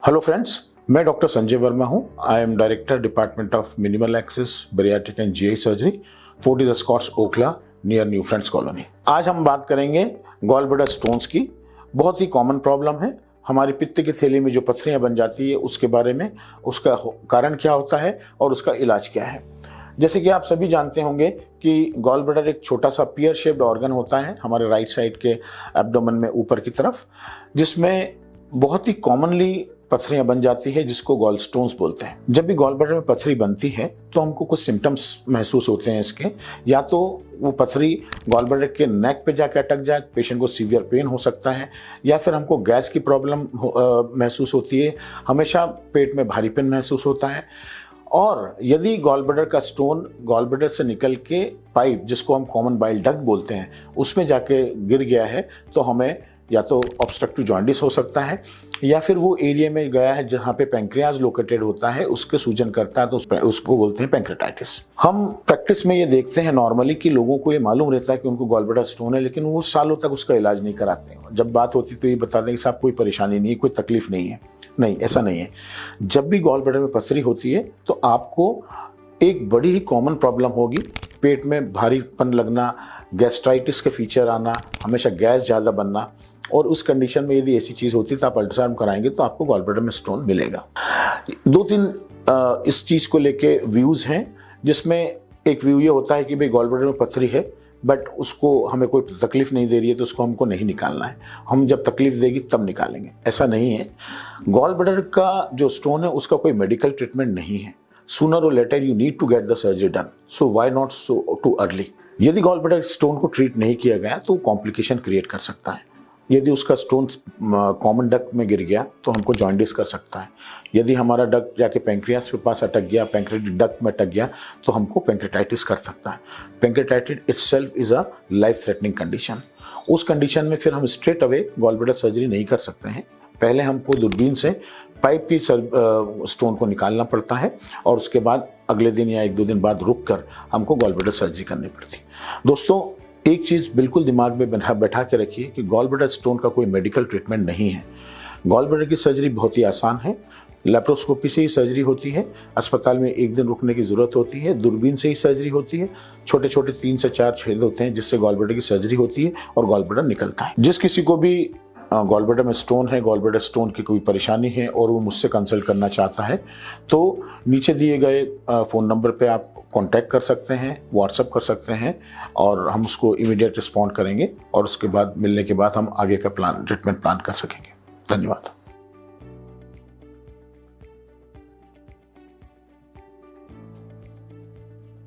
Hello friends, मैं doctor Sanjay Verma हूं। I am director department of minimal access bariatric and GI surgery, Fortis Escorts Okhla near New Friends Colony. आज हम बात करेंगे gall bladder stones की। बहुत ही कॉमन प्रॉब्लम है। हमारी पित्त की थैली में जो पथरियां बन जाती है उसके बारे में, उसका कारण क्या होता है और उसका इलाज क्या है। जैसे कि आप सभी जानते होंगे कि गॉल ब्लैडर एक छोटा सा पियर शेप्ड ऑर्गन होता है हमारे राइट साइड के एब्डोमेन में ऊपर की तरफ, जिसमें बहुत ही कॉमनली पथरियां बन जाती है जिसको गॉल स्टोन्स बोलते हैं। जब भी गॉल ब्लैडर में पथरी बनती है तो हमको कुछ सिम्टम्स महसूस होते हैं इसके। या तो वो पथरी गॉल ब्लैडर के नेक पे जाकर अटक जाए, पेशेंट को सीवियर पेन हो सकता है, या फिर हमको गैस की प्रॉब्लम महसूस होती है, हमेशा पेट में भारीपन महसूस होता है। और यदि गॉल ब्लैडर का स्टोन गॉल ब्लैडर से निकल के पाइप, जिसको हम कॉमन बाइल डक्ट बोलते हैं, उसमें जाके गिर गया है तो हमें या तो ऑब्स्ट्रक्टिव जॉन्डिस हो सकता है, या फिर वो एरिया में गया है जहाँ पे पैंक्रियाज लोकेटेड होता है, उसके सूजन करता है तो उसको बोलते हैं पैंक्रेटाइटिस। हम प्रैक्टिस में ये देखते हैं नॉर्मली कि लोगों को ये मालूम रहता है कि उनको गॉल ब्लैडर स्टोन है, लेकिन वो सालों तक उसका इलाज नहीं कराते हैं। जब बात होती तो ये बताते हैं कि साहब कोई परेशानी नहीं है, कोई तकलीफ नहीं है। नहीं, ऐसा नहीं है। जब भी गॉल ब्लैडर में पथरी होती है तो आपको एक बड़ी ही कॉमन प्रॉब्लम होगी, पेट में भारीपन लगना, गैस्ट्राइटिस के फीचर आना, हमेशा गैस ज़्यादा बनना। और उस कंडीशन में यदि ऐसी चीज़ होती है तो आप अल्ट्रासाउंड कराएंगे तो आपको गॉल ब्लैडर में स्टोन मिलेगा। 2-3 इस चीज़ को लेके व्यूज़ हैं, जिसमें एक व्यू ये होता है कि भाई गॉल ब्लैडर में पथरी है बट उसको हमें कोई तकलीफ नहीं दे रही है तो उसको हमको नहीं निकालना है, हम जब तकलीफ देगी तब निकालेंगे। ऐसा नहीं है। गॉल ब्लैडर का जो स्टोन है उसका कोई मेडिकल ट्रीटमेंट नहीं है। Sooner or later you need to get the surgery done. So why not so too early? यदि गॉल ब्लैडर स्टोन को ट्रीट नहीं किया गया तो कॉम्प्लिकेशन क्रिएट कर सकता है। यदि उसका स्टोन कॉमन डक्ट में गिर गया तो हमको जॉन्डिस कर सकता है। यदि हमारा डक्ट जाके पैंक्रियास के पास अटक गया, पैंक्रेटिक डक्ट में अटक गया, तो हमको पैंक्रेटाइटिस कर सकता है। Pancreatitis itself is a life threatening condition. उस कंडीशन में फिर हम straight away gall bladder surgery नहीं कर सकते हैं। पहले हमको दूरबीन से पाइप की स्टोन को निकालना पड़ता है और उसके बाद अगले दिन या 1-2 दिन बाद रुक कर हमको गॉल ब्लैडर सर्जरी करनी पड़ती है। दोस्तों, एक चीज़ बिल्कुल दिमाग में बैठा के रखिए कि गॉल ब्लैडर स्टोन का कोई मेडिकल ट्रीटमेंट नहीं है। गॉल ब्लैडर की सर्जरी बहुत ही आसान है। लेप्रोस्कोपी से ही सर्जरी होती है, अस्पताल में 1 दिन रुकने की ज़रूरत होती है, दूरबीन से ही सर्जरी होती है, छोटे छोटे 3 से 4 छेद होते हैं जिससे गॉल ब्लैडर की सर्जरी होती है और गॉल ब्लैडर निकलता है। जिस किसी को भी गॉल ब्लैडर में स्टोन है, गॉल ब्लैडर स्टोन की कोई परेशानी है और वो मुझसे कंसल्ट करना चाहता है तो नीचे दिए गए फ़ोन नंबर पे आप कांटेक्ट कर सकते हैं, व्हाट्सएप कर सकते हैं और हम उसको इमीडिएट रिस्पॉन्ड करेंगे और उसके बाद मिलने के बाद हम आगे का ट्रीटमेंट प्लान कर सकेंगे। धन्यवाद।